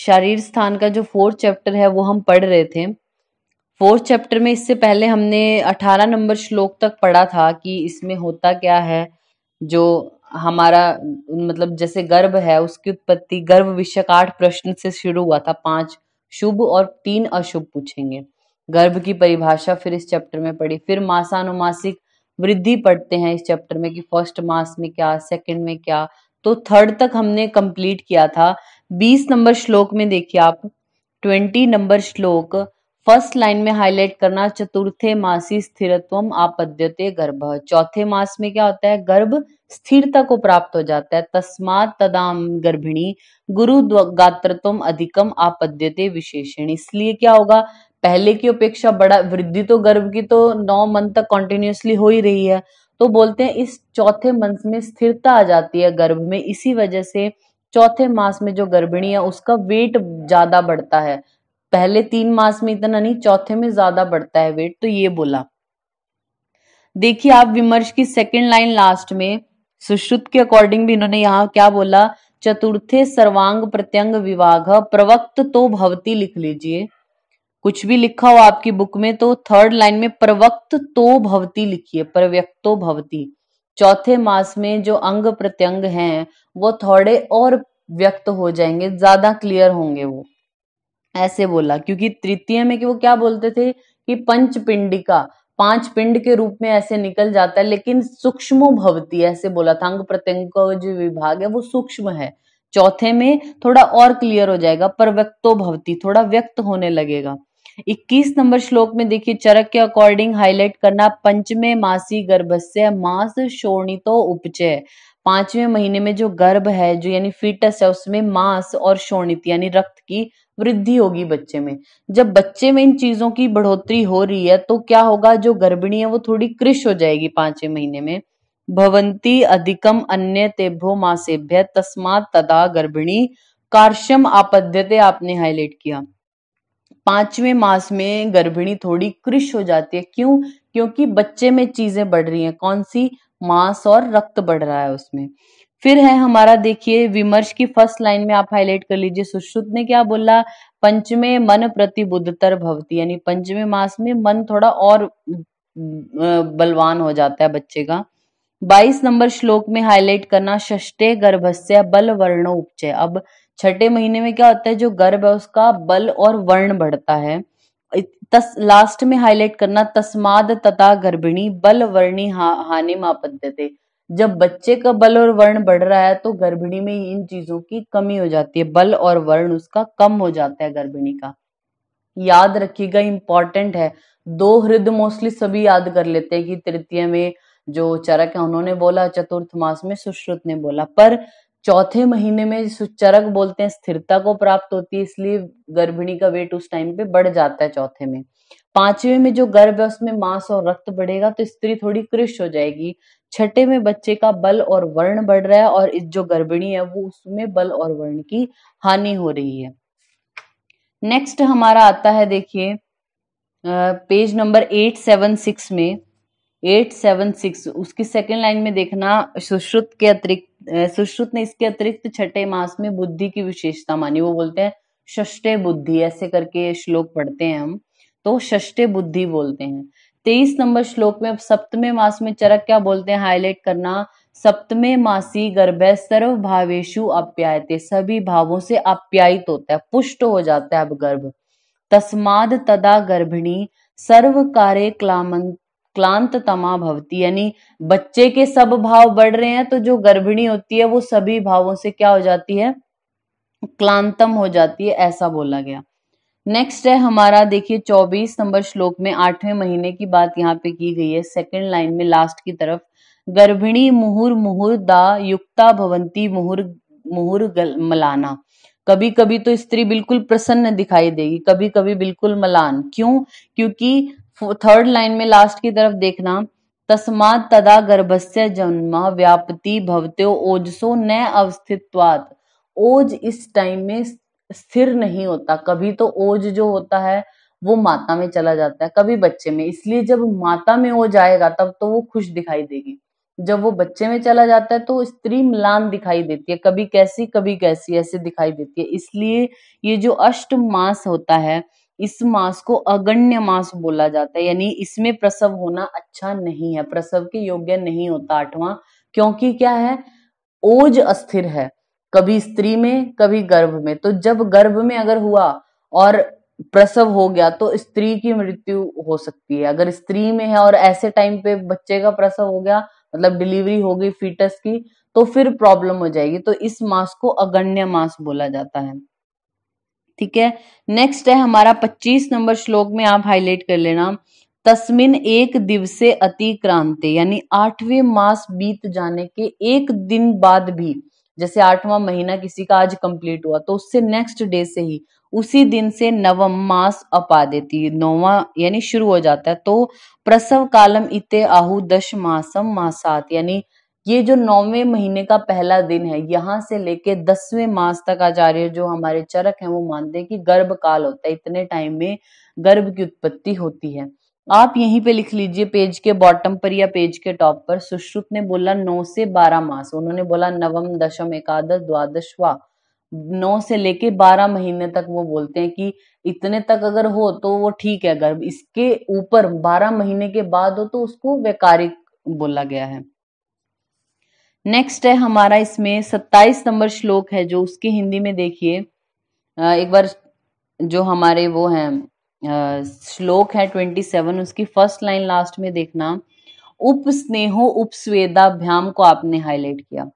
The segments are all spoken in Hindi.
शारीर स्थान का जो 4th चैप्टर है वो हम पढ़ रहे थे। 4th चैप्टर में इससे पहले हमने 18 नंबर श्लोक तक पढ़ा था कि इसमें होता क्या है। जो हमारा मतलब जैसे गर्भ है उसकी उत्पत्ति, गर्भ विषयक 8 प्रश्न से शुरू हुआ था। 5 शुभ और 3 अशुभ पूछेंगे। गर्भ की परिभाषा फिर इस चैप्टर में पढ़ी। फिर मासानुमासिक वृद्धि पढ़ते हैं इस चैप्टर में कि फर्स्ट मास में क्या, सेकंड में क्या। तो 3rd तक हमने कंप्लीट किया था। 20 नंबर श्लोक में देखिए आप, 20 नंबर श्लोक, फर्स्ट लाइन में हाईलाइट करना, चतुर्थे मासी स्थिरत्वम आपद्यते गर्भः। चौथे मास में क्या होता है, गर्भ स्थिरता को प्राप्त हो जाता है। तस्मात् तदाम गर्भिणी गुरु गात्रत्वम अधिकम आपद्यते विशेषण। इसलिए क्या होगा, पहले की अपेक्षा बड़ा वृद्धि तो गर्भ की तो 9 मंथ तक कंटिन्यूअसली हो ही रही है। तो बोलते हैं इस चौथे मंथ में स्थिरता आ जाती है गर्भ में, इसी वजह से चौथे मास में जो गर्भिणी है उसका वेट ज्यादा बढ़ता है। पहले 3 मास में इतना नहीं, चौथे में ज्यादा बढ़ता है वेट। तो ये बोला। देखिए आप विमर्श की सेकंड लाइन लास्ट में सुश्रुत के अकॉर्डिंग भी इन्होंने यहाँ क्या बोला, चतुर्थे सर्वांग प्रत्यंग विभाग प्रवक्त तो भवती लिख लीजिए। कुछ भी लिखा हो आपकी बुक में तो 3rd लाइन में प्रवक्त तो भवती लिखिए, प्रव्यक्तो भवती। चौथे मास में जो अंग प्रत्यंग हैं वो थोड़े और व्यक्त हो जाएंगे, ज्यादा क्लियर होंगे वो, ऐसे बोला। क्योंकि तृतीय में कि वो क्या बोलते थे कि पंचपिंडिका, 5 पिंड के रूप में ऐसे निकल जाता है, लेकिन सूक्ष्मो भवती ऐसे बोला था। अंग प्रत्यंग का जो विभाग है वो सूक्ष्म है। चौथे में थोड़ा और क्लियर हो जाएगा, पर व्यक्तो भवती, थोड़ा व्यक्त होने लगेगा। 21 नंबर श्लोक में देखिए, चरक के अकॉर्डिंग हाईलाइट करना, पंचमे मासी गर्भस्य मास शोणितो उपचय। 5वें महीने में जो गर्भ है, जो यानी फीटस है, उसमें मांस और शोणित यानी रक्त की वृद्धि होगी बच्चे में। जब बच्चे में इन चीजों की बढ़ोतरी हो रही है तो क्या होगा, जो गर्भिणी है वो थोड़ी कृश हो जाएगी 5वें महीने में। भवंती अधिकम अन्य तेभ्यो मासेभ्य तस्मात् तदा गर्भिणी कार्श्यम आपद्यते, आपने हाईलाइट किया। 5वें मास में गर्भिणी थोड़ी कृश हो जाती है। क्यों? क्योंकि बच्चे में चीजें बढ़ रही हैं। कौन सी? मांस और रक्त बढ़ रहा है उसमें। फिर है हमारा देखिए विमर्श की फर्स्ट लाइन में आप हाईलाइट कर लीजिए, सुश्रुत ने क्या बोला, पंचमे मन प्रतिबुद्धतर भवती, यानी 5वें मास में मन थोड़ा और बलवान हो जाता है बच्चे का। 22 नंबर श्लोक में हाईलाइट करना, षष्ठे गर्भस्य बल वर्ण उपचय। अब 6ठे महीने में क्या होता है, जो गर्भ है उसका बल और वर्ण बढ़ता है। लास्ट में हाईलाइट करना, तस्माद तथा गर्भिणी बल वर्णी हानि आपद्यते। जब बच्चे का बल और वर्ण बढ़ रहा है तो गर्भिणी में इन चीजों की कमी हो जाती है, बल और वर्ण उसका कम हो जाता है गर्भिणी का। याद रखिएगा, इंपॉर्टेंट है। 2 हृदय मोस्टली सभी याद कर लेते हैं कि तृतीय में जो चरक है उन्होंने बोला, चतुर्थ मास में सुश्रुत ने बोला, पर चौथे महीने में चरक बोलते हैं स्थिरता को प्राप्त होती है, इसलिए गर्भिणी का वेट उस टाइम पे बढ़ जाता है चौथे में। 5वें में जो गर्भ है उसमें मांस और रक्त बढ़ेगा तो स्त्री थोड़ी कृश हो जाएगी। 6ठे में बच्चे का बल और वर्ण बढ़ रहा है और इस जो गर्भिणी है वो उसमें बल और वर्ण की हानि हो रही है। नेक्स्ट हमारा आता है देखिए पेज नंबर 876 में, 876 उसकी सेकंड लाइन में देखना, सुश्रुत के अतिरिक्त सुश्रुत ने इसके अतिरिक्त 6ठे मास में बुद्धि की विशेषता मानी। वो बोलते हैं षष्ठे बुद्धि, ऐसे करके श्लोक पढ़ते हैं हम, तो षष्ठे बुद्धि बोलते हैं। 23 नंबर श्लोक में अब 7वें मास में चरक क्या बोलते हैं, हाईलाइट करना, सप्तमे मासी गर्भे सर्व भावेशु आप्यायते। सभी भावों से आप्यायित होता है, पुष्ट हो जाता है अब गर्भ। तस्माद तदा गर्भिणी सर्व कार्य क्लांत तमा भवती, यानी बच्चे के सब भाव बढ़ रहे हैं तो जो गर्भिणी होती है वो सभी भावों से क्या हो जाती है, क्लांतम हो जाती है, ऐसा बोला गया। नेक्स्ट है हमारा देखिए 24 नंबर श्लोक में 8वें महीने की बात यहाँ पे की गई है। सेकंड लाइन में लास्ट की तरफ, गर्भिणी मुहुर मुहुर दा युक्ता भवंती मुहुर मुहुर मलाना। कभी कभी तो स्त्री बिल्कुल प्रसन्न दिखाई देगी, कभी कभी बिल्कुल मलान। क्यों? क्योंकि 3rd लाइन में लास्ट की तरफ देखना, तस्मात् तदा गर्भस्य जन्म व्यापति भवत्यो ओजसो न अवस्थित्वात्। ओज इस टाइम में स्थिर नहीं होता, कभी तो ओज जो होता है वो माता में चला जाता है, कभी बच्चे में। इसलिए जब माता में ओज आएगा तब तो वो खुश दिखाई देगी, जब वो बच्चे में चला जाता है तो स्त्री म्लान दिखाई देती है, कभी कैसी ऐसे दिखाई देती है। इसलिए ये जो अष्ट मास होता है, इस मास को अगण्य मास बोला जाता है, यानी इसमें प्रसव होना अच्छा नहीं है, प्रसव के योग्य नहीं होता आठवां, क्योंकि क्या है, ओज अस्थिर है, कभी स्त्री में कभी गर्भ में। तो जब गर्भ में अगर हुआ और प्रसव हो गया तो स्त्री की मृत्यु हो सकती है। अगर स्त्री में है और ऐसे टाइम पे बच्चे का प्रसव हो गया, मतलब डिलीवरी हो गई फीटस की, तो फिर प्रॉब्लम हो जाएगी। तो इस मास को अगण्य मास बोला जाता है। ठीक है, नेक्स्ट है हमारा 25 नंबर श्लोक में आप हाईलाइट कर लेना, तस्मिन एक दिवसे अतिक्रांते, यानी 8वें मास बीत जाने के एक दिन बाद भी, जैसे 8वां महीना किसी का आज कंप्लीट हुआ तो उससे नेक्स्ट डे से ही, उसी दिन से नवम मास अपादेती, 9वां यानी शुरू हो जाता है। तो प्रसव कालम इते आहु दश मासम मासात, यानी ये जो 9वें महीने का पहला दिन है, यहां से लेके 10वें मास तक आचार्य जो हमारे चरक हैं वो मानते हैं कि गर्भ काल होता है, इतने टाइम में गर्भ की उत्पत्ति होती है। आप यहीं पे लिख लीजिए पेज के बॉटम पर या पेज के टॉप पर, सुश्रुत ने बोला 9 से 12 मास, उन्होंने बोला नवम दशम एकादश द्वादशवा, 9 से लेके 12 महीने तक वो बोलते हैं कि इतने तक अगर हो तो वो ठीक है गर्भ, इसके ऊपर 12 महीने के बाद हो तो उसको वैकारिक बोला गया है। नेक्स्ट है हमारा इसमें 27 नंबर श्लोक है, जो उसकी हिंदी में देखिए एक बार, जो हमारे वो हैं श्लोक है 27, उसकी फर्स्ट लाइन लास्ट में देखना, उपस्नेहो उपस्वेदाभ्याम को आपने हाईलाइट किया,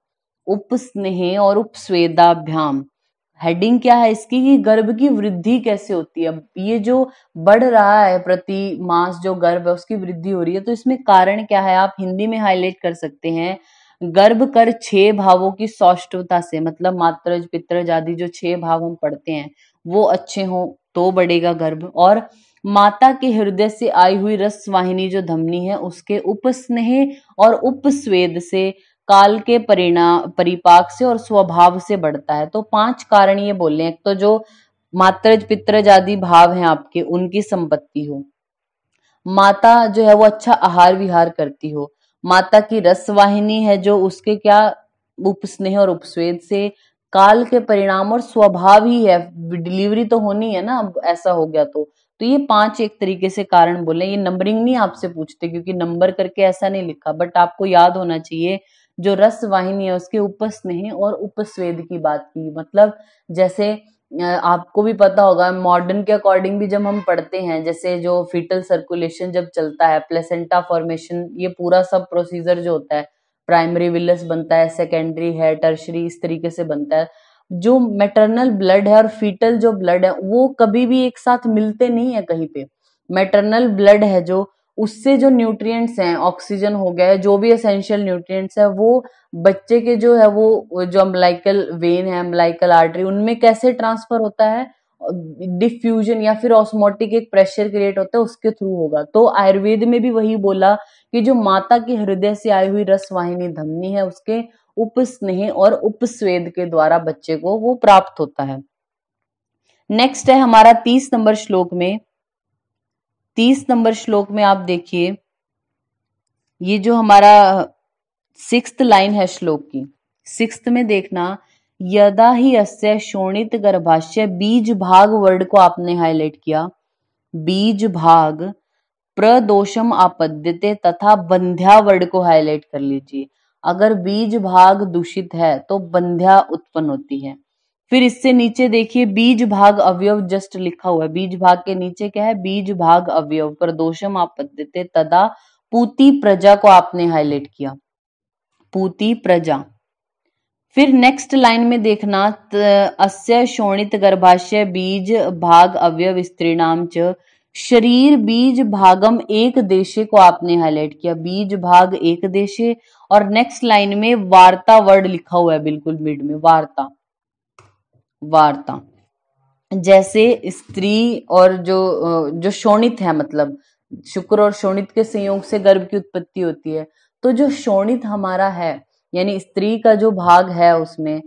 उपस्नेह और उपस्वेदाभ्याम। हेडिंग क्या है इसकी, कि गर्भ की वृद्धि कैसे होती है। ये जो बढ़ रहा है प्रति मास जो गर्भ है उसकी वृद्धि हो रही है, तो इसमें कारण क्या है आप हिंदी में हाईलाइट कर सकते हैं, गर्भ कर 6 भावों की सौष्ठवता से, मतलब मात्रज पित्रज आदि जो 6 भाव हम पढ़ते हैं वो अच्छे हों तो बढ़ेगा गर्भ, और माता के हृदय से आई हुई रस वाहिनी जो धमनी है उसके उपस्नेह और उपस्वेद से, काल के परिपाक से और स्वभाव से बढ़ता है। तो 5 कारण ये बोले, एक तो जो मात्रज पित्रज आदि भाव हैं आपके उनकी संपत्ति हो, माता जो है वो अच्छा आहार विहार करती हो, माता की रसवाहिनी है जो उसके क्या उपस्नेह और उपस्वेद से, काल के परिणाम और स्वभाव ही है, डिलीवरी तो होनी है ना, अब ऐसा हो गया तो ये 5 एक तरीके से कारण बोले। ये नंबरिंग नहीं आपसे पूछते क्योंकि नंबर करके ऐसा नहीं लिखा, बट आपको याद होना चाहिए जो रस वाहिनी है उसके उपस्नेह और उपस्वेद की बात की, मतलब जैसे आपको भी पता होगा मॉडर्न के अकॉर्डिंग भी जब हम पढ़ते हैं, जैसे जो फीटल सर्कुलेशन जब चलता है, प्लेसेंटा फॉर्मेशन, ये पूरा सब प्रोसीजर जो होता है, प्राइमरी विलस बनता है, सेकेंडरी है, टर्शरी, इस तरीके से बनता है। जो मैटरनल ब्लड है और फीटल जो ब्लड है वो कभी भी एक साथ मिलते नहीं है कहीं पे। मैटरनल ब्लड है जो, उससे जो न्यूट्रिएंट्स हैं, ऑक्सीजन हो गया है, जो भी एसेंशियल न्यूट्रिएंट्स है वो बच्चे के जो है वो जो अम्बिलाइकल वेन है, अम्बिलाइकल आर्टरी, उनमें कैसे ट्रांसफर होता है, डिफ्यूजन या फिर ऑस्मोटिक एक प्रेशर क्रिएट होता है उसके थ्रू होगा। तो आयुर्वेद में भी वही बोला कि जो माता के हृदय से आई हुई रस वाहिनी धमनी है उसके उपस्नेह और उपस्वेद के द्वारा बच्चे को वो प्राप्त होता है। नेक्स्ट है हमारा 30 नंबर श्लोक में, 30 नंबर श्लोक में आप देखिए, ये जो हमारा 6th लाइन है श्लोक की, 6th में देखना, यदा ही अस्य शोणित गर्भाशय, बीज भाग वर्ड को आपने हाईलाइट किया, बीज भाग प्रदोषम आपद्यते तथा बंध्या वर्ड को हाईलाइट कर लीजिए। अगर बीज भाग दूषित है तो बंध्या उत्पन्न होती है। फिर इससे नीचे देखिए बीज भाग अवयव जस्ट लिखा हुआ है, बीज भाग के नीचे क्या है, बीज भाग अवयव प्रदोषम आपद्यते तदा पूती प्रजा को आपने हाईलाइट किया, पूती प्रजा। फिर नेक्स्ट लाइन में देखना, अस्य शोणित गर्भाशय बीज भाग अवयव स्त्रीणाम च शरीर बीज भागम एक देशे को आपने हाईलाइट किया, बीज भाग एक देशे। और नेक्स्ट लाइन में वार्ता वर्ड लिखा हुआ है बिल्कुल मिड में, वार्ता, वार्ता जैसे स्त्री और जो शोणित है, मतलब शुक्र और शोणित के संयोग से गर्भ की उत्पत्ति होती है। तो जो शोणित हमारा है यानी स्त्री का जो भाग है उसमें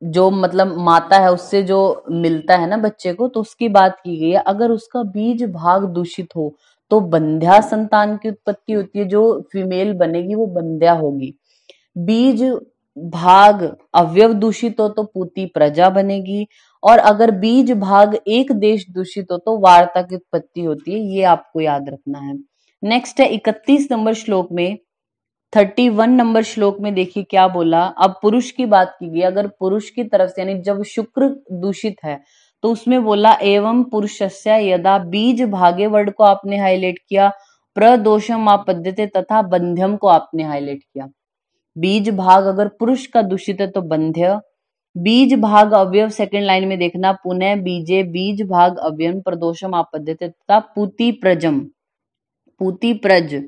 जो मतलब माता है उससे जो मिलता है ना बच्चे को, तो उसकी बात की गई है। अगर उसका बीज भाग दूषित हो तो बंध्या संतान की उत्पत्ति होती है, जो फीमेल बनेगी वो बंध्या होगी। बीज भाग अवयव दूषित हो तो पूती प्रजा बनेगी, और अगर बीज भाग एक देश दूषित हो तो वार्ता की उत्पत्ति होती है। ये आपको याद रखना है। नेक्स्ट है 31 नंबर श्लोक में, 31 नंबर श्लोक में देखिए क्या बोला। अब पुरुष की बात की गई, अगर पुरुष की तरफ से यानी जब शुक्र दूषित है तो उसमें बोला एवं पुरुषस्य यदा बीज भागे वर्ड को आपने हाईलाइट किया, प्रदोषम आपद्यते तथा बंध्यम को आपने हाईलाइट किया। बीज भाग अगर पुरुष का दूषित है तो बंध्य, बीज भाग अवयव सेकंड लाइन में देखना, पुनः बीजे बीज भाग अवयव प्रदोषम आपद्यते तथा पूति प्रजम, पूति प्रज।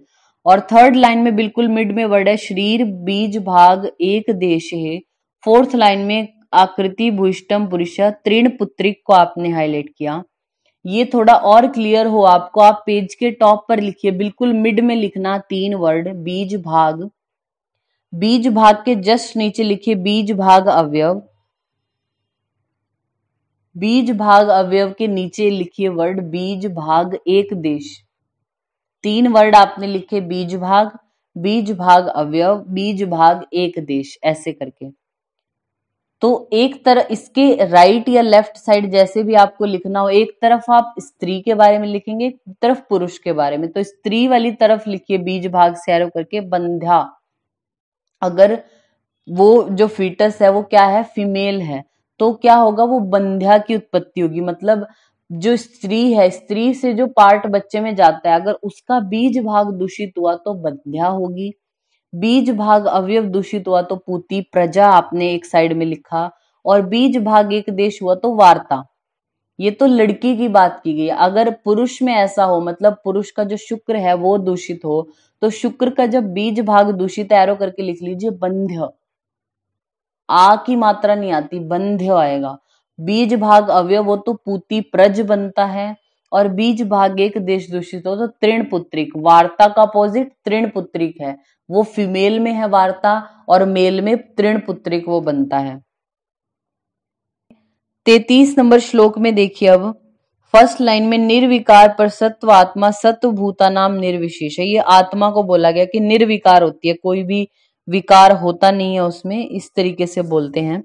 और थर्ड लाइन में बिल्कुल मिड में वर्ड है शरीर बीज भाग एक देश है। फोर्थ लाइन में आकृति भूष्टम पुरुष तृण पुत्रिक को आपने हाईलाइट किया। ये थोड़ा और क्लियर हो आपको, आप पेज के टॉप पर लिखिए, बिल्कुल मिड में लिखना 3 वर्ड बीज भाग, बीज भाग के जस्ट नीचे लिखिए बीज भाग अवयव, बीज भाग अवयव के नीचे लिखिए वर्ड बीज भाग एक देश। 3 वर्ड आपने लिखे बीज भाग अवयव, बीज भाग एक देश, ऐसे करके। तो एक तरफ इसके राइट या लेफ्ट साइड जैसे भी आपको लिखना हो, एक तरफ आप स्त्री के बारे में लिखेंगे, एक तरफ पुरुष के बारे में। तो स्त्री वाली तरफ लिखिए बीज भाग से एरो करके बंध्या, अगर वो जो फीटस है वो क्या है, फीमेल है, तो क्या होगा, वो बंध्या की उत्पत्ति होगी। मतलब जो स्त्री है, स्त्री से जो पार्ट बच्चे में जाता है, अगर उसका बीज भाग दूषित हुआ तो बंध्या होगी। बीज भाग अवयव दूषित हुआ तो पूती प्रजा आपने एक साइड में लिखा, और बीज भाग एक देश हुआ तो वार्ता। ये तो लड़की की बात की गई। अगर पुरुष में ऐसा हो, मतलब पुरुष का जो शुक्र है वो दूषित हो, तो शुक्र का जब बीज भाग दूषित एरो करके लिख लीजिए बंध्य, आ की मात्रा नहीं आती, बंध्य आएगा। बीज भाग अवयव हो तो पूती प्रज बनता है, और बीज भाग एक देश दूषित हो तो तृण पुत्रिक, वार्ता का अपोजिट तृण पुत्रिक है, वो फीमेल में है वार्ता, और मेल में तृण पुत्रिक वो बनता है। 33 नंबर श्लोक में देखिए, अब फर्स्ट लाइन में निर्विकार पर सत्व आत्मा सत्व भूता नाम निर्विशेष है। ये आत्मा को बोला गया कि निर्विकार होती है, कोई भी विकार होता नहीं है उसमें, इस तरीके से बोलते हैं।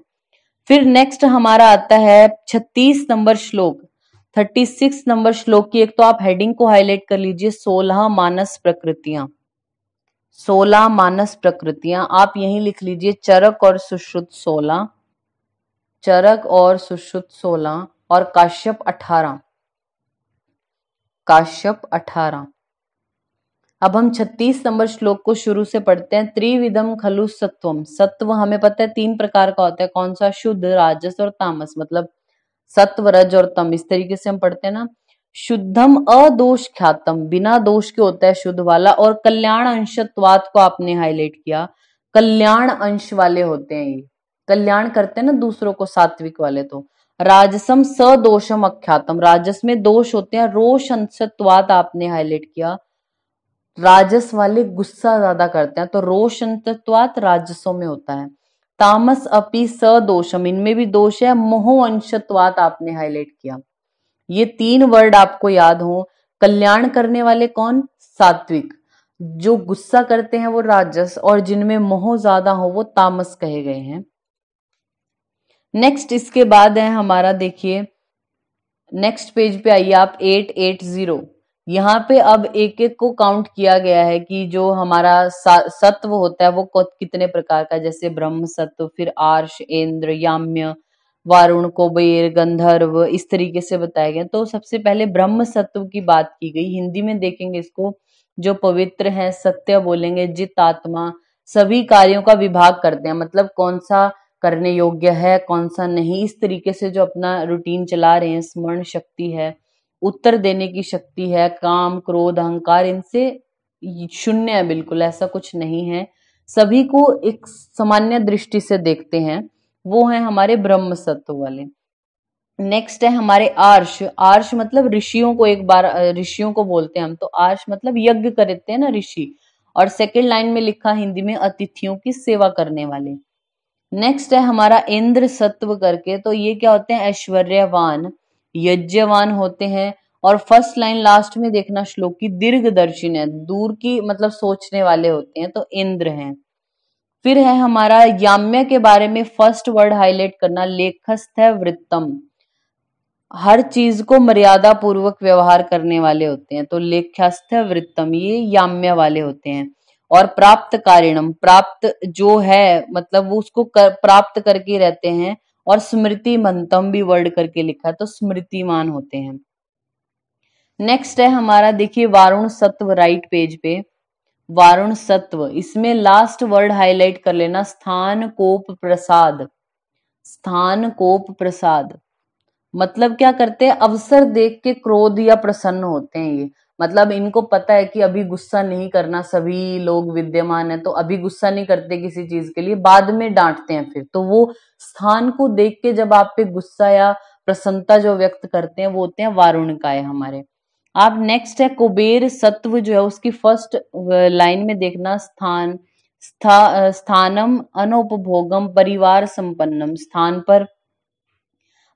फिर नेक्स्ट हमारा आता है 36 नंबर श्लोक। 36 नंबर श्लोक की एक तो आप हेडिंग को हाईलाइट कर लीजिए, 16 मानस प्रकृतियां। 16 मानस प्रकृतियां आप यहीं लिख लीजिए, चरक और सुश्रुत 16, चरक और सुश्रुत 16, और काश्यप 18, काश्यप 18। अब हम 36 नंबर श्लोक को शुरू से पढ़ते हैं। त्रिविधम खलु सत्वम, सत्व हमें पता है 3 प्रकार का होता है, कौन सा, शुद्ध, राजस और तामस, मतलब सत्व रज और तम, इस तरीके से हम पढ़ते हैं ना। शुद्धम अदोष ख्यातम, बिना दोष के होता है शुद्ध वाला, और कल्याण अंशत्वात को आपने हाईलाइट किया, कल्याण अंश वाले होते हैं ये, कल्याण करते हैं ना दूसरों को, सात्विक वाले। तो राजसम सदोषम अख्यातम, राजस में दोष होते हैं, रोष अंशत्वात आपने हाईलाइट किया, राजस वाले गुस्सा ज्यादा करते हैं, तो रोष अंशत्वात राजसों में होता है। तामस अपि सदोषम, इनमें भी दोष है, मोह अंशत्वात आपने हाईलाइट किया। ये 3 वर्ड आपको याद हो। कल्याण करने वाले कौन, सात्विक, जो गुस्सा करते हैं वो राजस, और जिनमें मोह ज्यादा हो वो तामस कहे गए हैं। नेक्स्ट इसके बाद है हमारा, देखिए नेक्स्ट पेज पे आइए आप, 880। यहाँ पे अब एक एक को काउंट किया गया है कि जो हमारा सत्व होता है वो कितने प्रकार का, जैसे ब्रह्म सत्व, फिर आर्ष, इंद्र, याम्य, वारुण, कुबेर, गंधर्व, इस तरीके से बताया गया। तो सबसे पहले ब्रह्म सत्व की बात की गई, हिंदी में देखेंगे इसको, जो पवित्र है, सत्य बोलेंगे, जित आत्मा, सभी कार्यों का विभाग करते हैं, मतलब कौन सा करने योग्य है कौन सा नहीं, इस तरीके से जो अपना रूटीन चला रहे हैं। स्मरण शक्ति है, उत्तर देने की शक्ति है, काम क्रोध अहंकार इनसे शून्य है, बिल्कुल ऐसा कुछ नहीं है, सभी को एक सामान्य दृष्टि से देखते हैं, वो है हमारे ब्रह्म सत्व वाले। नेक्स्ट है हमारे आर्ष, आर्ष मतलब ऋषियों को, एक बार ऋषियों को बोलते हैं हम, तो आर्ष मतलब यज्ञ करते हैं ना ऋषि, और सेकेंड लाइन में लिखा हिंदी में अतिथियों की सेवा करने वाले। नेक्स्ट है हमारा इंद्र सत्व करके, तो ये क्या होते हैं, ऐश्वर्यवान, यज्ञवान होते हैं, और फर्स्ट लाइन लास्ट में देखना श्लोक की, दीर्घदर्शिन है, दूर की मतलब सोचने वाले होते हैं, तो इंद्र हैं। फिर है हमारा याम्य के बारे में फर्स्ट वर्ड हाईलाइट करना, लेखस्थ है वृत्तम, हर चीज को मर्यादा पूर्वक व्यवहार करने वाले होते हैं, तो लेख्यस्थ वृत्तम ये याम्य वाले होते हैं। और प्राप्त कारिणम, प्राप्त जो है मतलब वो उसको प्राप्त करके रहते हैं। और स्मृति मंतम भी वर्ड करके लिखा है, तो स्मृतिमान होते हैं। नेक्स्ट है हमारा देखिए वारुण सत्व, राइट पेज पे वारुण सत्व, इसमें लास्ट वर्ड हाईलाइट कर लेना, स्थान कोप प्रसाद, स्थान कोप प्रसाद। मतलब क्या करते हैं, अवसर देख के क्रोध या प्रसन्न होते हैं ये, मतलब इनको पता है कि अभी गुस्सा नहीं करना, सभी लोग विद्यमान है तो अभी गुस्सा नहीं करते किसी चीज के लिए, बाद में डांटते हैं फिर। तो वो स्थान को देख के जब आप पे गुस्सा या प्रसन्नता जो व्यक्त करते हैं वो होते हैं वारुणिकाय हमारे। आप नेक्स्ट है कुबेर सत्व जो है उसकी फर्स्ट लाइन में देखना, स्थानम अनुपभोगम परिवार संपन्नम, स्थान पर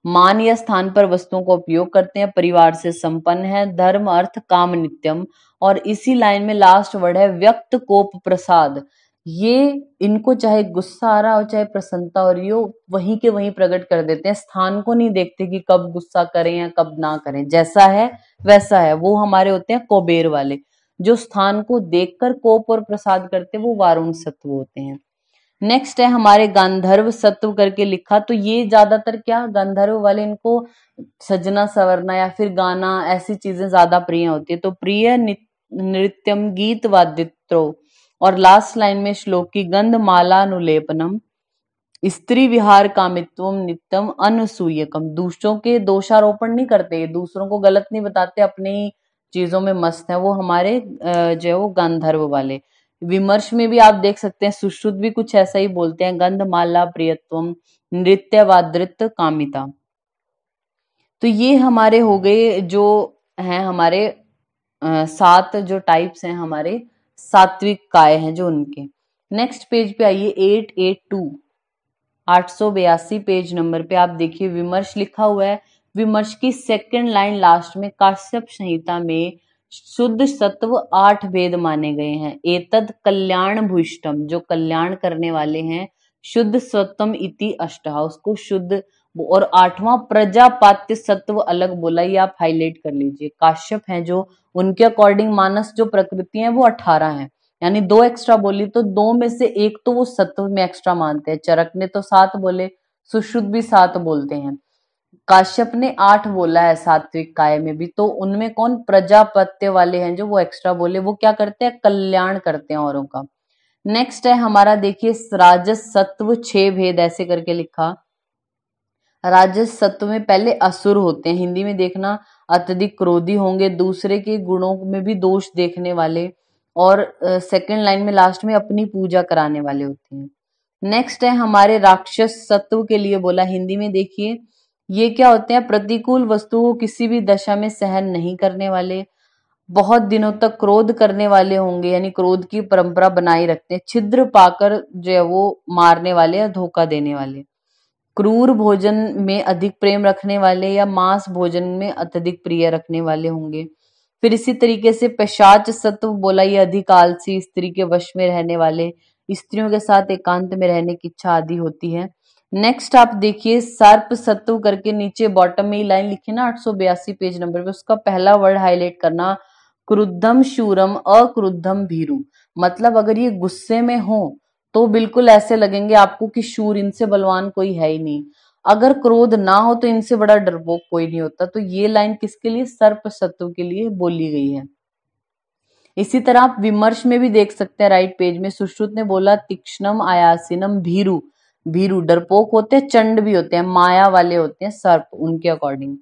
मान या स्थान पर वस्तुओं का उपयोग करते हैं, परिवार से संपन्न है, धर्म अर्थ काम नित्यम। और इसी लाइन में लास्ट वर्ड है व्यक्त कोप प्रसाद, ये इनको चाहे गुस्सा आ रहा हो चाहे प्रसन्नता हो रही हो वहीं के वहीं प्रकट कर देते हैं, स्थान को नहीं देखते कि कब गुस्सा करें या कब ना करें, जैसा है वैसा है। वो हमारे होते हैं कुबेर वाले, जो स्थान को देखकर कोप और प्रसाद करते हैं वो वारुण सत्व होते हैं। नेक्स्ट है हमारे गांधर्व सत्व करके लिखा, तो ये ज्यादातर क्या गांधर्व वाले इनको सजना सवरना या फिर गाना ऐसी चीजें ज्यादा प्रिय होती है, तो प्रिय नृत्यम गीत वादित्रो। और लास्ट लाइन में श्लोक की गंधमालानुलेपनम, स्त्री विहार कामित्वम नित्यम अनसूयकम, दूसरों के दोषारोपण नहीं करते, दूसरों को गलत नहीं बताते, अपनी चीजों में मस्त है, वो हमारे जो है वो गांधर्व वाले। विमर्श में भी आप देख सकते हैं सुश्रुत भी कुछ ऐसा ही बोलते हैं, गंधमाला प्रियत्वम नृत्यवादृत कामिता। तो ये हमारे हो गए जो हैं हमारे 7 जो टाइप्स हैं हमारे सात्विक काय हैं जो उनके। नेक्स्ट पेज पे आइए 882 882 पेज नंबर पे आप देखिए विमर्श लिखा हुआ है। विमर्श की सेकंड लाइन लास्ट में, काश्यप संहिता में शुद्ध सत्व 8 भेद माने गए हैं, एतद कल्याण भूष्टम, जो कल्याण करने वाले हैं, शुद्ध सत्वम इति अष्टहा, उसको शुद्ध, और 8वां प्रजापात्य सत्व अलग बोला, ये आप हाईलाइट कर लीजिए। काश्यप हैं जो, उनके अकॉर्डिंग मानस जो प्रकृति है वो 18 है, यानी 2 एक्स्ट्रा बोली तो 2 में से एक तो वो सत्व में एक्स्ट्रा मानते हैं। चरक ने तो 7 बोले, सुश्रुत भी 7 बोलते हैं, काश्यप ने 8 बोला है सात्विक काय में भी, तो उनमें कौन प्रजापत्य वाले हैं जो वो एक्स्ट्रा बोले, वो क्या करते हैं कल्याण करते हैं औरों का। नेक्स्ट है हमारा देखिए राजस सत्व 6 भेद ऐसे करके लिखा। राजस सत्व में पहले असुर होते हैं, हिंदी में देखना अत्यधिक क्रोधी होंगे, दूसरे के गुणों में भी दोष देखने वाले, और सेकंड लाइन में लास्ट में अपनी पूजा कराने वाले होते हैं। नेक्स्ट है हमारे राक्षस सत्व के लिए बोला, हिंदी में देखिए ये क्या होते हैं, प्रतिकूल वस्तुओं को किसी भी दशा में सहन नहीं करने वाले, बहुत दिनों तक क्रोध करने वाले होंगे, यानी क्रोध की परंपरा बनाए रखते हैं, छिद्र पाकर जो है वो मारने वाले या धोखा देने वाले, क्रूर भोजन में अधिक प्रेम रखने वाले या मांस भोजन में अत्यधिक प्रिय रखने वाले होंगे। फिर इसी तरीके से पेशाच सत्व बोला, ये अधिक आलसी, स्त्री के वश में रहने वाले, स्त्रियों के साथ एकांत में रहने की इच्छा आदि होती है। नेक्स्ट आप देखिए सर्प सत्व करके नीचे बॉटम में ही लाइन लिखी ना 882 पेज नंबर पे, उसका पहला वर्ड हाईलाइट करना, क्रुद्धम शूरम अक्रुद्धम भीरु, मतलब अगर ये गुस्से में हो तो बिल्कुल ऐसे लगेंगे आपको कि शूर, इनसे बलवान कोई है ही नहीं, अगर क्रोध ना हो तो इनसे बड़ा डरपोक कोई नहीं होता। तो ये लाइन किसके लिए, सर्प सत्व के लिए बोली गई है। इसी तरह आप विमर्श में भी देख सकते हैं राइट पेज में, सुश्रुत ने बोला तीक्ष्णम आयासीनम भीरु, भीरु डरपोक होते हैं, चंड भी होते हैं, माया वाले होते हैं सर्प, उनके अकॉर्डिंग।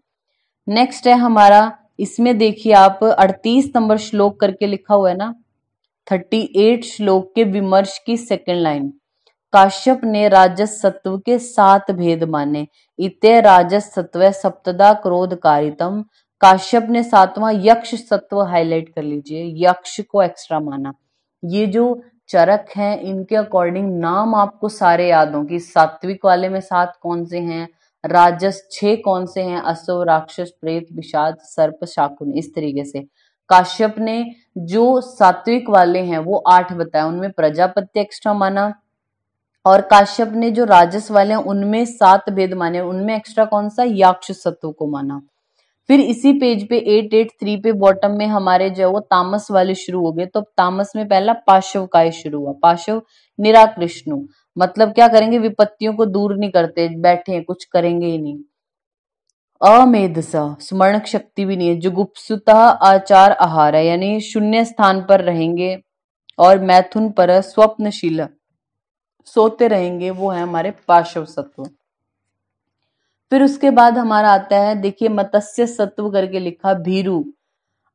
नेक्स्ट है हमारा, इसमें देखिए आप 38 नंबर श्लोक करके लिखा हुआ है ना, 38 श्लोक के विमर्श की सेकंड लाइन, काश्यप ने राजस सत्व के 7 भेद माने, इते राजस सत्व सप्तदा क्रोध कारितम, काश्यप ने 7वां यक्ष सत्व हाईलाइट कर लीजिए, यक्ष को एक्स्ट्रा माना। ये जो चरक हैं इनके अकॉर्डिंग नाम आपको सारे याद हों कि सात्विक वाले में 7 कौन से हैं, राजस 6 कौन से हैं? असुर, राक्षस, प्रेत, पिशाच, सर्प, शाकुन, इस तरीके से। काश्यप ने जो सात्विक वाले हैं वो 8 बताए, उनमें प्रजापति एक्स्ट्रा माना, और काश्यप ने जो राजस वाले हैं उनमें 7 भेद माने, उनमें एक्स्ट्रा कौन सा? याक्ष सत्व को माना। फिर इसी पेज पे 883 पे बॉटम में हमारे जो है वो तामस वाले शुरू हो गए। तो तामस में पहला पाशव काय शुरू हुआ। पाशव निराकृष्णु, मतलब क्या करेंगे? विपत्तियों को दूर नहीं करते, बैठे हैं, कुछ करेंगे ही नहीं। अमेधसा, स्मरण शक्ति भी नहीं है। जुगुप्सुता, आचार आहार है, यानी शून्य स्थान पर रहेंगे। और मैथुन पर, स्वप्नशील, सोते रहेंगे, वो है हमारे पाशव सत्व। फिर उसके बाद हमारा आता है, देखिए मत्स्य सत्व करके लिखा, भीरु,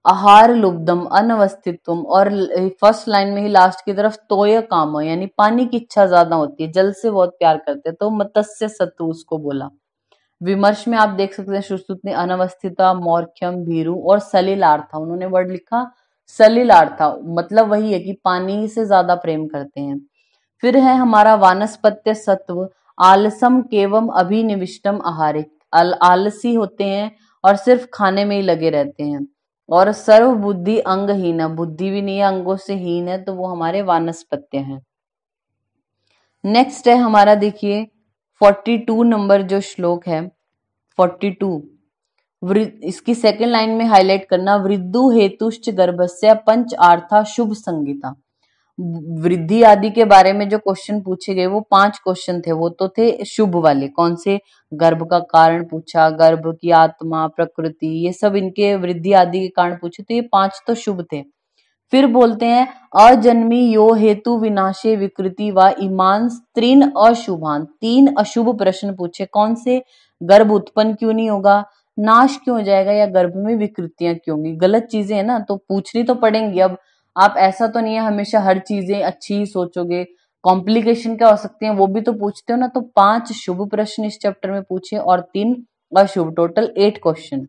आहार लुब्धम, अनवस्थितम, और फर्स्ट लाइन में ही लास्ट की तरफ तोय काम, यानी पानी की इच्छा ज्यादा होती है, जल से बहुत प्यार करते हैं, तो मत्स्य सत्व उसको बोला। विमर्श में आप देख सकते हैं सुश्रुत ने अनवस्थिता, मौर्ख्यम, भीरु और सलिलार्था, उन्होंने वर्ड लिखा सलिलार्था, मतलब वही है कि पानी से ज्यादा प्रेम करते हैं। फिर है हमारा वानस्पत्य सत्व, आलसम केवम अभिनिविष्टम आहारे, आलसी होते हैं और सिर्फ खाने में ही लगे रहते हैं। और सर्व बुद्धि अंगहीन, बुद्धि भी नहीं है, अंगों से हीन है, तो वो हमारे वानस्पत्य हैं। नेक्स्ट है हमारा, देखिए 42 नंबर जो श्लोक है, 42, इसकी सेकंड लाइन में हाईलाइट करना, वृद्धु हेतुश्च गर्भस्य पंच आर्था शुभ संगीता। वृद्धि आदि के बारे में जो क्वेश्चन पूछे गए वो 5 क्वेश्चन थे, वो तो थे शुभ वाले। कौन से? गर्भ का कारण पूछा, गर्भ की आत्मा, प्रकृति, ये सब इनके वृद्धि आदि के कारण पूछे, तो ये 5 तो शुभ थे। फिर बोलते हैं, अजन्मी यो हेतु विनाशे विकृति व ईमान स्त्रीन अशुभान, 3 अशुभ प्रश्न पूछे। कौन से? गर्भ उत्पन्न क्यों नहीं होगा, नाश क्यों हो जाएगा, या गर्भ में विकृतियां क्यों होंगी। गलत चीजें है ना, तो पूछनी तो पड़ेंगी। अब आप ऐसा तो नहीं है हमेशा हर चीजें अच्छी ही सोचोगे, कॉम्प्लिकेशन क्या हो सकती है वो भी तो पूछते हो ना। तो 5 शुभ प्रश्न इस चैप्टर में पूछे और 3 अशुभ, टोटल 8 क्वेश्चन।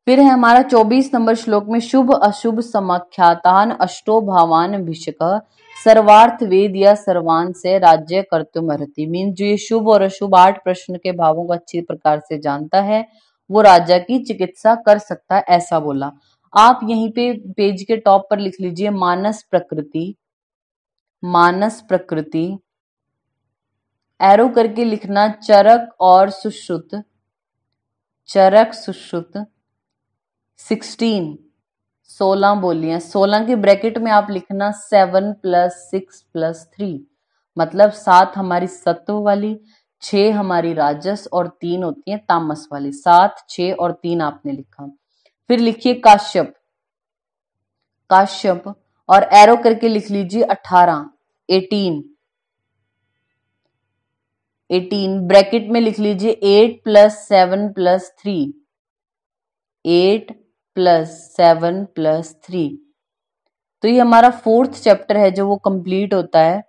फिर है हमारा 24 नंबर श्लोक में, शुभ अशुभ समाख्यातान अष्टो भावान भिषक सर्वार्थ वेद या सर्वान से राज्य कर्तुमर्हति। मीन जो ये शुभ और अशुभ 8 प्रश्न के भावों को अच्छी प्रकार से जानता है वो राजा की चिकित्सा कर सकता है, ऐसा बोला। आप यहीं पे पेज के टॉप पर लिख लीजिए, मानस प्रकृति, मानस प्रकृति, एरो करके लिखना, चरक और सुश्रुत, चरक सुश्रुत 16 बोलियां, 16 के ब्रैकेट में आप लिखना 7 + 6 + 3, मतलब 7 हमारी सत्व वाली, 6 हमारी राजस और 3 होती है तामस वाली। 7, 6 और 3 आपने लिखा। फिर लिखिए काश्यप, काश्यप, और एरो करके लिख लीजिए 18, 18 ब्रैकेट में लिख लीजिए 8 + 7 + 3, 8 + 7 + 3। तो ये हमारा 4th चैप्टर है जो वो कंप्लीट होता है।